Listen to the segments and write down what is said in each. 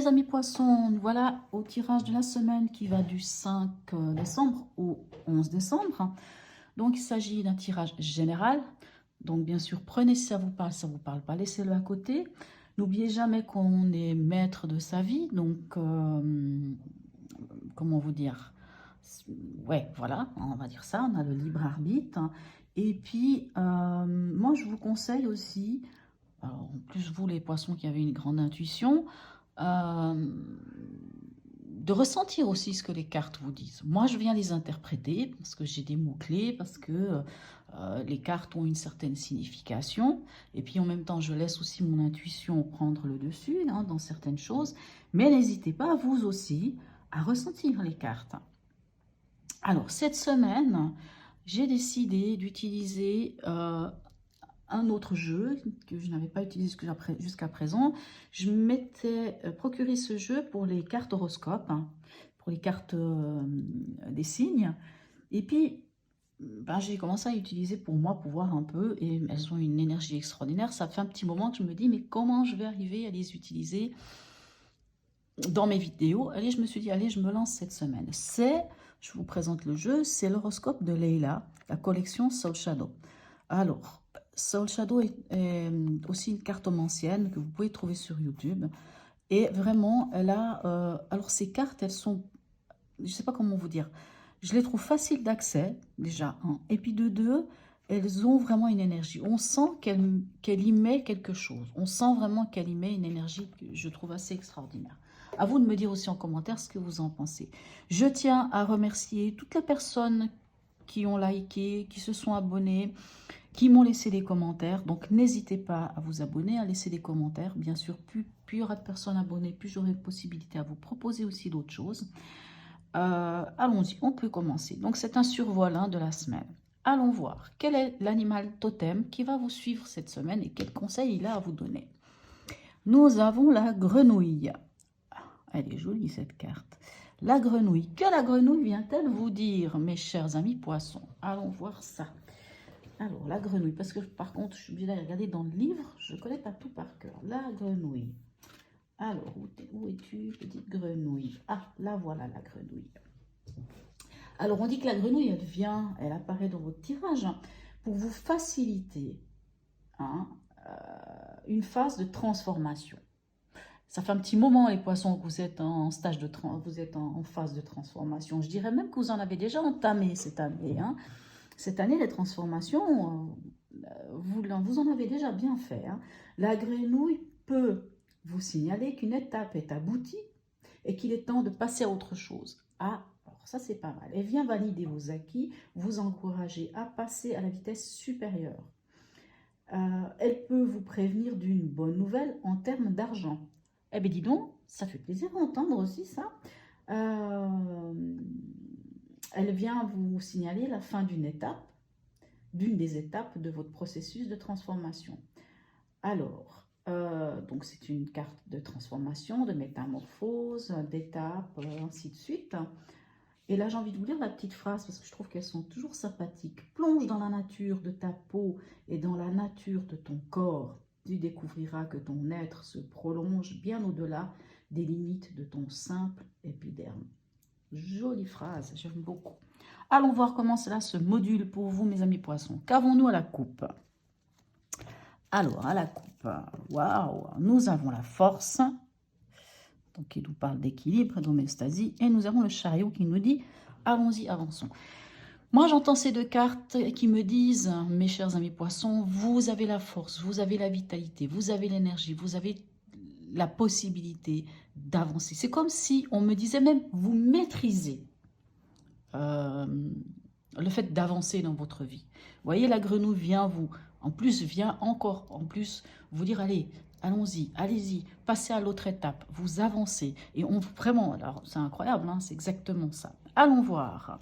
mes amis poissons, voilà au tirage de la semaine qui va du 5 décembre au 11 décembre. Donc, il s'agit d'un tirage général. Donc, bien sûr, prenez si ça vous parle pas, laissez-le à côté. N'oubliez jamais qu'on est maître de sa vie. Donc, comment vous dire? Ouais, voilà, on va dire ça, on a le libre arbitre. Et puis, moi, je vous conseille aussi, alors, en plus, vous, les poissons qui avez une grande intuition, euh, de ressentir aussi ce que les cartes vous disent. Moi, je viens les interpréter parce que j'ai des mots-clés, parce que les cartes ont une certaine signification. Et puis, en même temps, je laisse aussi mon intuition prendre le dessus hein, dans certaines choses. Mais n'hésitez pas, vous aussi, à ressentir les cartes. Alors, cette semaine, j'ai décidé d'utiliser un autre jeu que je n'avais pas utilisé jusqu'à présent. Je m'étais procuré ce jeu pour les cartes horoscopes, hein, pour les cartes des signes. Et puis, ben, j'ai commencé à utiliser pour moi, pour voir un peu, et elles ont une énergie extraordinaire. Ça fait un petit moment que je me dis, mais comment je vais arriver à les utiliser dans mes vidéos? Allez, je me suis dit, allez, je me lance cette semaine. Je vous présente le jeu, c'est l'horoscope de Leila, la collection Soul Shadow. Alors, Soul Shadow est aussi une cartomancienne que vous pouvez trouver sur YouTube. Et vraiment, elle a... alors, ces cartes, elles sont... Je ne sais pas comment vous dire. Je les trouve faciles d'accès, déjà. Hein. Et puis, de deux, elles ont vraiment une énergie. On sent qu'elle y met quelque chose. On sent vraiment qu'elle y met une énergie que je trouve assez extraordinaire. À vous de me dire aussi en commentaire ce que vous en pensez. Je tiens à remercier toutes les personnes qui ont liké, qui se sont abonnés, qui m'ont laissé des commentaires. Donc, n'hésitez pas à vous abonner, à laisser des commentaires. Bien sûr, plus il y aura de personnes abonnées, plus j'aurai de possibilités à vous proposer aussi d'autres choses. Allons-y, on peut commencer. Donc, c'est un survol hein, de la semaine. Allons voir quel est l'animal totem qui va vous suivre cette semaine et quels conseils il a à vous donner. Nous avons la grenouille. Elle est jolie cette carte. La grenouille. Que la grenouille vient-elle vous dire, mes chers amis poissons? Allons voir ça. Alors, la grenouille, parce que par contre, je suis obligée d'aller regarder dans le livre, je ne connais pas tout par cœur. La grenouille. Alors, où es-tu, petite grenouille? Ah, là voilà la grenouille. Alors, on dit que la grenouille, elle apparaît dans votre tirage hein, pour vous faciliter hein, une phase de transformation. Ça fait un petit moment, les poissons, que vous êtes en vous êtes en phase de transformation. Je dirais même que vous en avez déjà entamé cette année. Hein. Cette année, les transformations, vous en avez déjà bien fait. Hein. La grenouille peut vous signaler qu'une étape est aboutie et qu'il est temps de passer à autre chose. Ah, alors ça c'est pas mal. Elle vient valider vos acquis, vous encourager à passer à la vitesse supérieure. Elle peut vous prévenir d'une bonne nouvelle en termes d'argent. Eh bien dis donc, ça fait plaisir d'entendre aussi ça. Elle vient vous signaler la fin d'une des étapes de votre processus de transformation. Alors, donc c'est une carte de transformation, de métamorphose, d'étapes, ainsi de suite. Et là, j'ai envie de vous lire la petite phrase parce que je trouve qu'elles sont toujours sympathiques. Plonge dans la nature de ta peau et dans la nature de ton corps. Tu découvriras que ton être se prolonge bien au-delà des limites de ton simple épiderme. Jolie phrase, j'aime beaucoup. Allons voir comment cela se module pour vous, mes amis poissons. Qu'avons-nous à la coupe? Alors, à la coupe, waouh, nous avons la force, donc qui nous parle d'équilibre, d'homéostasie, et nous avons le chariot qui nous dit « allons-y, avançons ». Moi, j'entends ces deux cartes qui me disent, mes chers amis poissons, vous avez la force, vous avez la vitalité, vous avez l'énergie, vous avez la possibilité d'avancer. C'est comme si on me disait même, vous maîtrisez le fait d'avancer dans votre vie. Vous voyez, la grenouille vient vient encore vous dire, allez, allons-y, allez-y, passez à l'autre étape, vous avancez. Et vraiment, alors c'est incroyable, hein, c'est exactement ça. Allons voir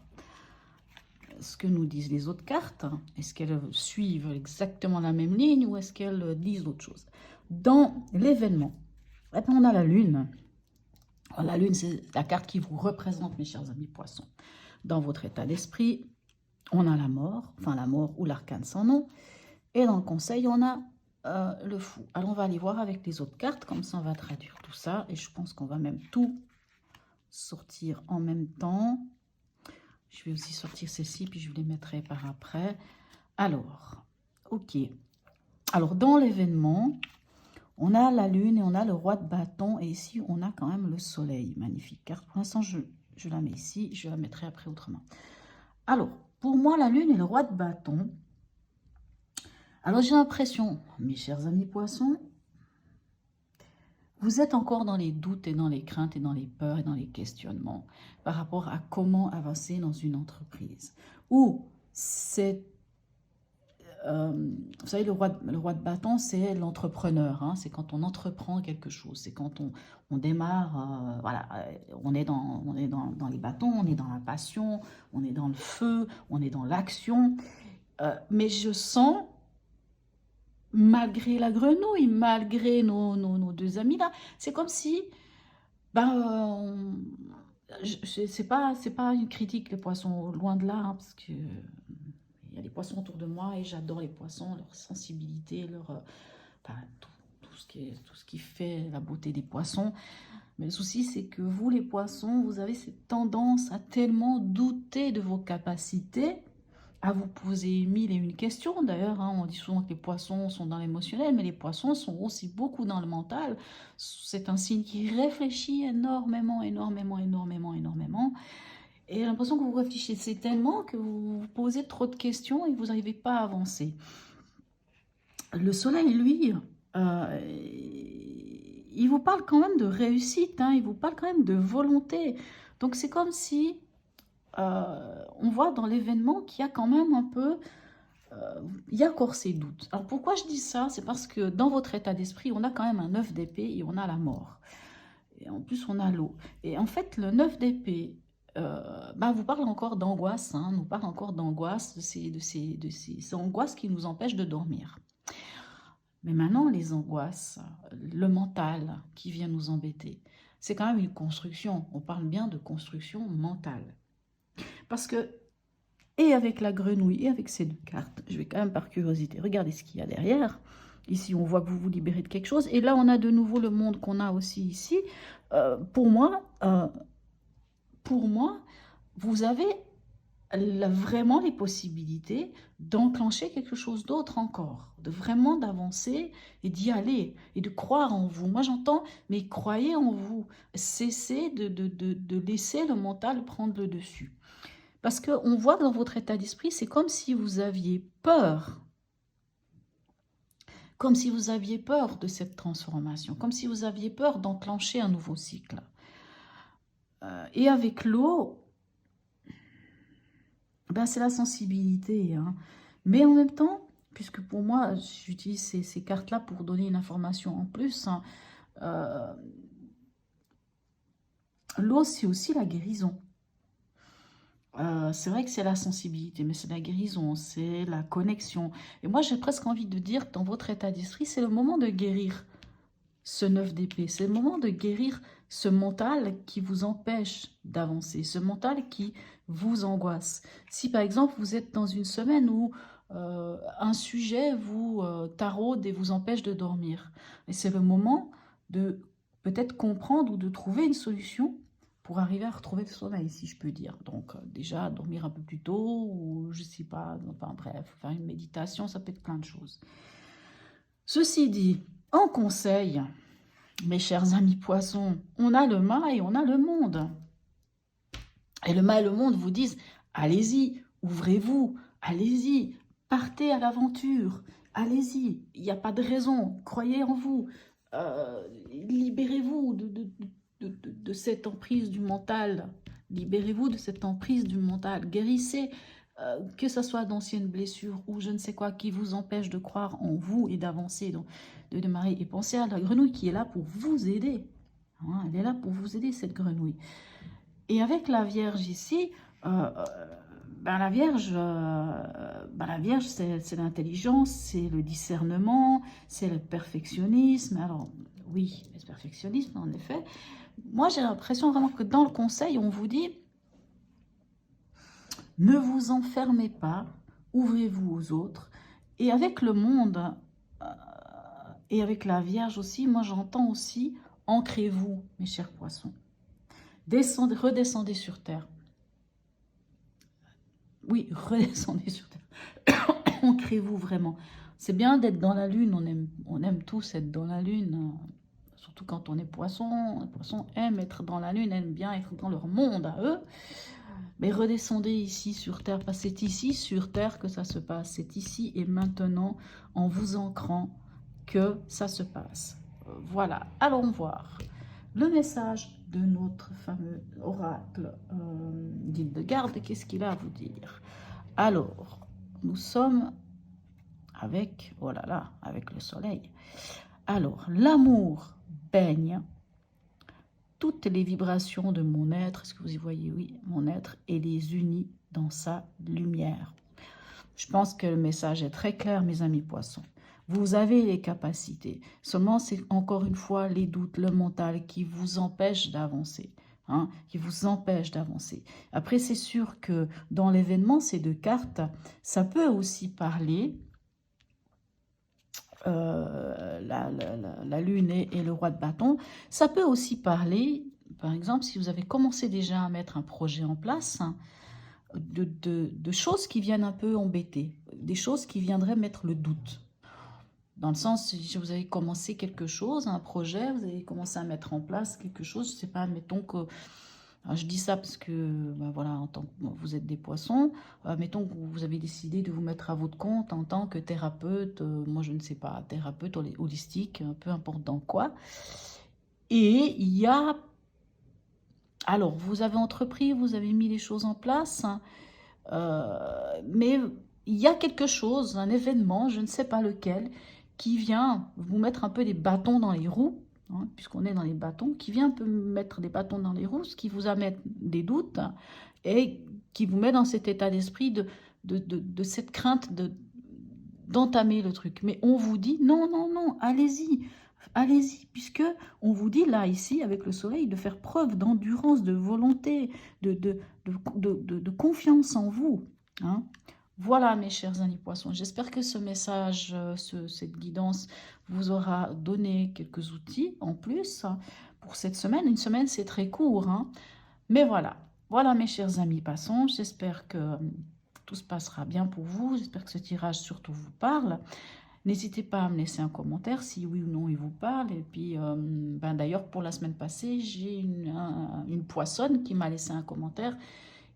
ce que nous disent les autres cartes. Est-ce qu'elles suivent exactement la même ligne ou est-ce qu'elles disent autre chose? Dans l'événement, on a la lune. La lune, c'est la carte qui vous représente, mes chers amis poissons. Dans votre état d'esprit, on a la mort ou l'arcane sans nom. Et dans le conseil, on a le fou. Alors, on va aller voir avec les autres cartes, comme ça on va traduire tout ça. Et je pense qu'on va même tout sortir en même temps. Je vais aussi sortir ceci, puis je les mettrai par après. Alors, ok. Alors, dans l'événement, on a la lune et on a le roi de bâton. Et ici, on a quand même le soleil. Magnifique carte. Pour l'instant, je la mets ici. Je la mettrai après autrement. Alors, pour moi, la lune et le roi de bâton. Alors, j'ai l'impression, mes chers amis poissons, vous êtes encore dans les doutes et dans les craintes et dans les peurs et dans les questionnements par rapport à comment avancer dans une entreprise. Ou c'est, vous savez, le roi de bâton, c'est l'entrepreneur. Hein, c'est quand on entreprend quelque chose. C'est quand on démarre, voilà, on est dans les bâtons, on est dans la passion, on est dans le feu, on est dans l'action. Mais je sens, malgré la grenouille, malgré nos deux amis là, c'est comme si, ben, c'est pas une critique les poissons, loin de là, hein, parce que il y a des poissons autour de moi et j'adore les poissons, leur sensibilité, ben, tout ce qui fait la beauté des poissons. Mais le souci, c'est que vous, les poissons, vous avez cette tendance à tellement douter de vos capacités, à vous poser mille et une questions. D'ailleurs, hein, on dit souvent que les poissons sont dans l'émotionnel, mais les poissons sont aussi beaucoup dans le mental. C'est un signe qui réfléchit énormément, énormément, énormément, énormément. Et j'ai l'impression que vous réfléchissez tellement que vous vous posez trop de questions et vous n'arrivez pas à avancer. Le soleil, lui, il vous parle quand même de réussite, hein, il vous parle quand même de volonté. Donc c'est comme si on voit dans l'événement qu'il y a quand même un peu, il y a encore ces doutes. Alors pourquoi je dis ça? C'est parce que dans votre état d'esprit, on a quand même un 9 d'épée et on a la mort. Et en plus, on a l'eau. Et en fait, le 9 d'épée vous parle encore d'angoisse, hein, nous parle encore d'angoisse, de ces angoisses qui nous empêchent de dormir. Mais maintenant, les angoisses, le mental qui vient nous embêter, c'est quand même une construction. On parle bien de construction mentale. Parce que, et avec la grenouille, et avec ces deux cartes, je vais quand même par curiosité regarder ce qu'il y a derrière. Ici, on voit que vous vous libérez de quelque chose. Et là, on a de nouveau le monde qu'on a aussi ici. Pour moi, vous avez vraiment les possibilités d'enclencher quelque chose d'autre encore, de vraiment d'avancer et d'y aller et de croire en vous. Moi, j'entends, mais croyez en vous. Cessez de laisser le mental prendre le dessus. Parce qu'on voit que dans votre état d'esprit, c'est comme si vous aviez peur. Comme si vous aviez peur de cette transformation. Comme si vous aviez peur d'enclencher un nouveau cycle. Et avec l'eau, ben, c'est la sensibilité. Hein. Mais en même temps, puisque pour moi, j'utilise ces cartes-là pour donner une information en plus, hein, l'eau, c'est aussi la guérison. C'est vrai que c'est la sensibilité, mais c'est la guérison, c'est la connexion. Et moi, j'ai presque envie de dire, dans votre état d'esprit, c'est le moment de guérir ce 9 d'épée. C'est le moment de guérir ce mental qui vous empêche d'avancer, ce mental qui vous angoisse. Si par exemple, vous êtes dans une semaine où un sujet vous taraude et vous empêche de dormir, et c'est le moment de peut-être comprendre ou de trouver une solution pour arriver à retrouver le sommeil, si je peux dire. Donc déjà, dormir un peu plus tôt, ou je sais pas, enfin bref, faire une méditation, ça peut être plein de choses. Ceci dit, en conseil, mes chers amis poissons, on a le mât et on a le monde. Et le mât et le monde vous disent, allez-y, ouvrez-vous, allez-y, partez à l'aventure, allez-y, il n'y a pas de raison, croyez en vous, libérez-vous de cette emprise du mental, libérez-vous de cette emprise du mental, guérissez, que ce soit d'anciennes blessures ou je ne sais quoi qui vous empêche de croire en vous et d'avancer, de démarrer. Et pensez à la grenouille qui est là pour vous aider. Hein, elle est là pour vous aider, cette grenouille. Et avec la Vierge ici, la Vierge, c'est l'intelligence, c'est le discernement, c'est le perfectionnisme. Alors, oui, le perfectionnisme, en effet. Moi, j'ai l'impression vraiment que dans le conseil, on vous dit, ne vous enfermez pas, ouvrez-vous aux autres. Et avec le monde, Et avec la Vierge aussi, moi j'entends aussi, ancrez-vous, mes chers poissons. Descendez, redescendez sur terre. Oui, redescendez sur terre. Ancrez-vous vraiment. C'est bien d'être dans la lune, on aime tous être dans la lune. Surtout quand on est poisson. Les poissons aiment être dans la lune, aiment bien être dans leur monde à eux. Mais redescendez ici sur terre, parce que c'est ici sur terre que ça se passe. C'est ici et maintenant, en vous ancrant, que ça se passe. Voilà, allons voir le message de notre fameux oracle guide de garde. Qu'est-ce qu'il a à vous dire? Alors, nous sommes avec, oh là là, avec le soleil. Alors, l'amour baigne toutes les vibrations de mon être. Est-ce que vous y voyez? Oui, mon être, et les unit dans sa lumière. Je pense que le message est très clair, mes amis poissons. Vous avez les capacités. Seulement, c'est encore une fois les doutes, le mental qui vous empêche d'avancer. Hein, qui vous empêche d'avancer. Après, c'est sûr que dans l'événement, ces deux cartes, ça peut aussi parler la lune et le roi de bâton. Ça peut aussi parler, par exemple, si vous avez commencé déjà à mettre un projet en place, hein, de choses qui viennent un peu embêter, des choses qui viendraient mettre le doute. Dans le sens, si vous avez commencé quelque chose, un projet, vous avez commencé à mettre en place quelque chose, je ne sais pas, admettons que, je dis ça parce que, ben voilà, en tant que vous êtes des poissons, mettons que vous avez décidé de vous mettre à votre compte en tant que thérapeute, moi je ne sais pas, thérapeute holistique, peu importe dans quoi, et il y a, alors vous avez entrepris, vous avez mis les choses en place, hein, mais il y a quelque chose, un événement, je ne sais pas lequel, qui vient vous mettre un peu des bâtons dans les roues, hein, puisqu'on est dans les bâtons, qui vient un peu mettre des bâtons dans les roues, ce qui vous amène des doutes, hein, et qui vous met dans cet état d'esprit de cette crainte d'entamer le truc. Mais on vous dit, non, non, non, allez-y, allez-y, puisque on vous dit là, ici, avec le soleil, de faire preuve d'endurance, de volonté, de confiance en vous. Hein. Voilà, mes chers amis poissons, j'espère que ce message, cette guidance vous aura donné quelques outils en plus pour cette semaine. Une semaine, c'est très court, hein. Mais voilà, voilà mes chers amis poissons, j'espère que tout se passera bien pour vous, j'espère que ce tirage surtout vous parle. N'hésitez pas à me laisser un commentaire si oui ou non il vous parle. Et puis, ben d'ailleurs, pour la semaine passée, j'ai une poissonne qui m'a laissé un commentaire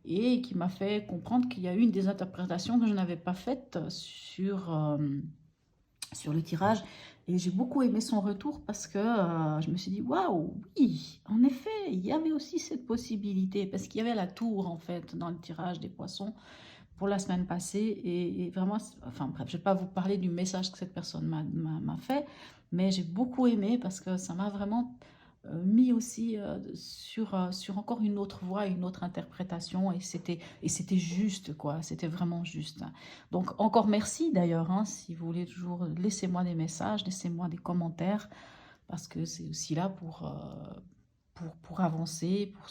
et qui m'a fait comprendre qu'il y a eu une des interprétations que je n'avais pas faites sur le tirage. Et j'ai beaucoup aimé son retour parce que je me suis dit, waouh, oui, en effet, il y avait aussi cette possibilité. Parce qu'il y avait la tour, en fait, dans le tirage des poissons pour la semaine passée. Et vraiment, enfin bref, je ne vais pas vous parler du message que cette personne m'a fait, mais j'ai beaucoup aimé parce que ça m'a vraiment mis aussi sur encore une autre voie, une autre interprétation, et c'était juste, quoi, c'était vraiment juste. Donc encore merci d'ailleurs, hein, si vous voulez toujours, laissez-moi des messages, laissez-moi des commentaires, parce que c'est aussi là pour avancer, pour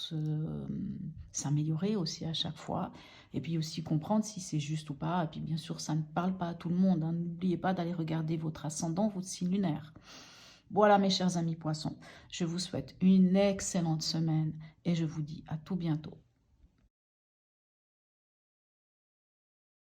s'améliorer aussi à chaque fois, et puis aussi comprendre si c'est juste ou pas, et puis bien sûr ça ne parle pas à tout le monde, hein. N'oubliez pas d'aller regarder votre ascendant, votre signe lunaire. Voilà mes chers amis poissons, je vous souhaite une excellente semaine et je vous dis à tout bientôt.